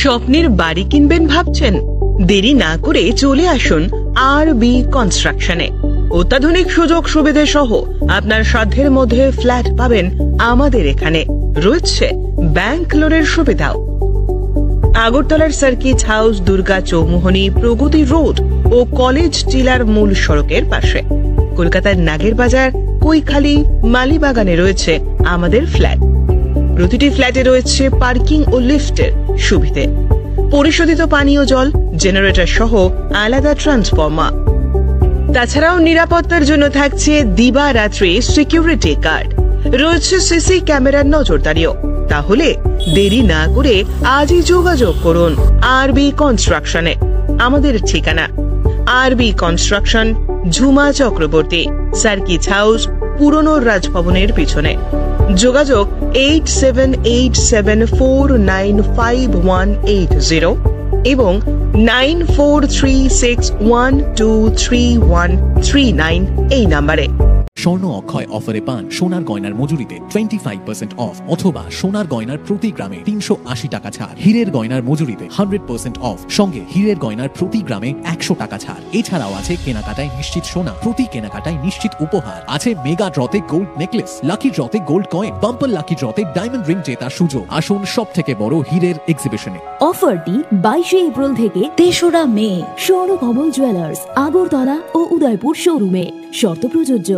স্বপ্নের বাড়ি কিনবেন ভাবছেন? দেরি না করে চলে আসুন আরবি কনস্ট্রাকশনে। অত্যাধুনিক সুযোগ সুবিধা সহ আপনার সাধ্যের মধ্যে ফ্ল্যাট পাবেন আমাদের এখানে। রয়েছে ব্যাংক লোনের সুবিধাও। আগরতলার সার্কিট হাউস, দুর্গা চৌমুহনী, প্রগতি রোড ও কলেজ টিলার মূল সড়কের পাশে। কলকাতার নাগের বাজার, কৈখালি, মালিবাগানে রয়েছে আমাদের ফ্ল্যাট। প্রতিটি ফ্ল্যাটে রয়েছে পার্কিং ও লিফটের সুবিধে, পরিশোধিত পানীয় জল, জেনারেটর সহ আলাদা ট্রান্সফরমার। তাছাড়াও নিরাপত্তার জন্য থাকছে দিবারাত্রি সিকিউরিটি গার্ড, রয়েছে সিসি ক্যামেরার নজরদারিও। তাহলে দেরি না করে আজই যোগাযোগ করুন আরবি কনস্ট্রাকশনে। আমাদের ঠিকানা আরবি construction, Jhuma Chakraborty, circuit house, পুরনো রাজভবনের পিছনে। যোগাযোগ 8787495180 এবং 9436123139 এই নাম্বারে। স্বর্ণ অক্ষয় অফারে পান সোনার গয়নার মজুরিতে 25% অফ, অথবা সোনার গয়নার প্রতি গ্রামে 380 টাকা ছাড়। হীরের গয়নার মজুরিতে 100% অফ, সঙ্গে হীরের গয়নার প্রতি গ্রামে 100 টাকা ছাড়। এছাড়াও আছে কেনাকাটায় নিশ্চিত সোনা, প্রতি কেনাকাটায় নিশ্চিত উপহার। আছে মেগা ড্রতে গোল্ড নেকলেস, লাকি ড্রতে গোল্ড কয়েন, বাম্পার লাকি ড্রতে ডায়মন্ড রিং জেতার সুযোগ। আসুন সব থেকে বড় হীরের এক্সিবিশনে। অফারটি 22 এপ্রিল থেকে 3রা মে স্বর্ণকমল জুয়েলার্স, আগরতলা ও উদয়পুর শোরুমে। শর্ত প্রযোজ্য।